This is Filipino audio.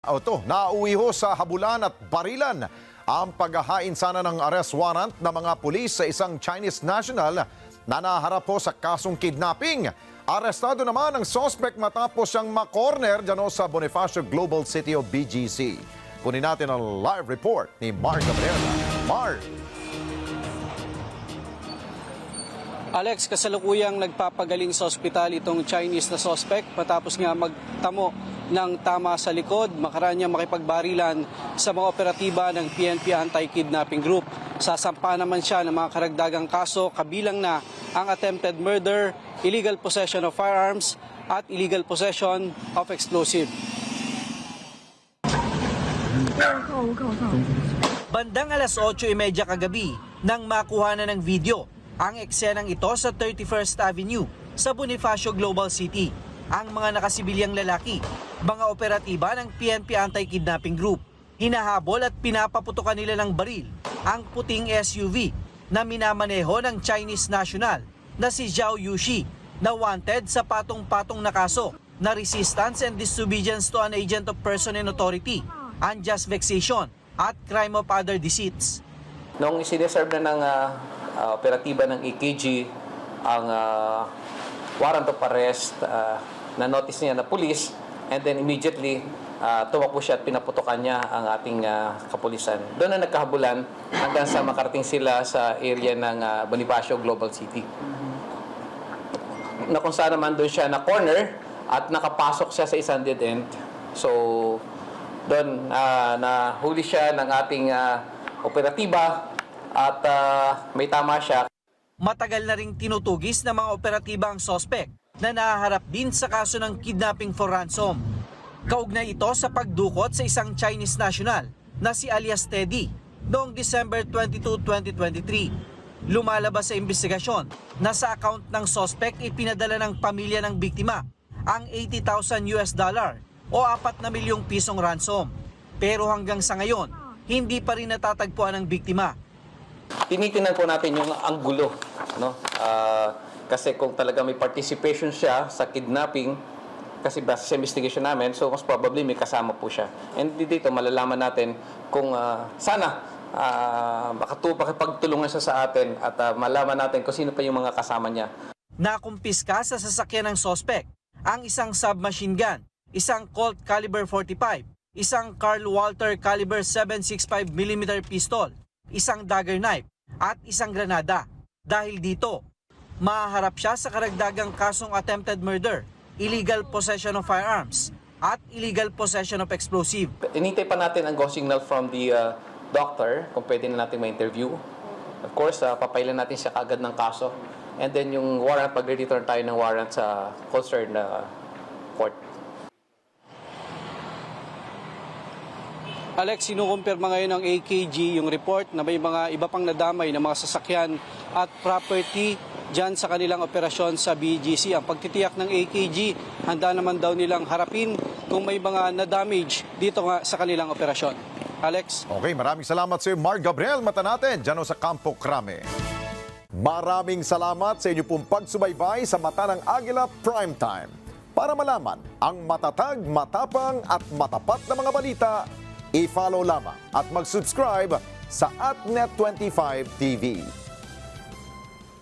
Auto, nauwi ho sa habulan at barilan ang paghahain sana ng arrest warrant ng mga pulis sa isang Chinese national na naharap po sa kasong kidnapping. Arestado naman ang suspect matapos siyang makorner dyan sa Bonifacio Global City o BGC. Kunin natin ang live report ni Mark Gabriela. Mark! Alex, kasalukuyang nagpapagaling sa ospital itong Chinese na suspect matapos nga magtamo ng tama sa likod, makaraan niya makipagbarilan sa mga operatiba ng PNP Anti-Kidnapping Group. Sasampa naman siya ng mga karagdagang kaso, kabilang na ang attempted murder, illegal possession of firearms at illegal possession of explosive. Bandang alas 8:30 kagabi nang makuha na ng video ang eksenang ito sa 31st Avenue sa Bonifacio Global City. Ang mga nakasibilyang lalaki, mga operatiba ng PNP Anti-Kidnapping Group, hinahabol at pinapaputukan nila ng baril ang puting SUV na minamaneho ng Chinese national na si Zhao Yushi na wanted sa patong-patong na kaso na resistance and disobedience to an agent of person in authority, unjust vexation at crime of other deceits. Nung sineserve na ng operatiba ng EKG ang warrant of arrest, na-notice niya na police, and then immediately tumakbo siya at pinaputokan niya ang ating kapulisan. Doon na nagkahabulan hanggang sa makarating sila sa area ng Bonifacio Global City. Na kung saan naman doon siya na corner at nakapasok siya sa isang dead end. So doon nahuli siya ng ating operatiba at may tama siya. Matagal na ring tinutugis ng mga operatiba ang suspect na nahaharap din sa kaso ng kidnapping for ransom. Kaugnay ito sa pagdukot sa isang Chinese national na si alias Teddy noong December 22, 2023. Lumalabas sa investigasyon na sa account ng suspect ipinadala ng pamilya ng biktima ang $80,000 o 4 na milyong pisong ransom. Pero hanggang sa ngayon, hindi pa rin natatagpuan ng biktima. Tinitingnan po natin yung anggulo, no? Kasi kung talaga may participation siya sa kidnapping, kasi base sa investigation namin, so most probably may kasama po siya. And dito malalaman natin kung sana makipagtulungan siya sa atin at malaman natin kung sino pa yung mga kasama niya. Nakumpiska sa sasakyan ng suspect ang isang submachine gun, isang Colt caliber 45, isang Karl Walter caliber 7.65mm pistol, isang dagger knife at isang granada. Dahil dito, mahaharap siya sa karagdagang kasong attempted murder, illegal possession of firearms at illegal possession of explosive. Inintay pa natin ang go signal from the doctor kung pwede na natin ma-interview. Of course, papailan natin siya kagad ng kaso. And then yung warrant, pag-return tayo ng warrant sa concerned court. Alex, sinukumpirma ngayon ng AKG yung report na may mga iba pang nadamay na mga sasakyan at property dyan sa kanilang operasyon sa BGC. Ang pagtitiyak ng AKG, handa naman daw nilang harapin kung may mga na-damage dito nga sa kanilang operasyon. Alex? Okay, maraming salamat sa Mark Gabriel. Mata natin dyan sa Campo Crame. Maraming salamat sa inyo pong pagsubaybay sa Mata ng Agila Primetime. Para malaman ang matatag, matapang at matapat na mga balita, i-follow lamang at mag-subscribe sa AtNet25 TV.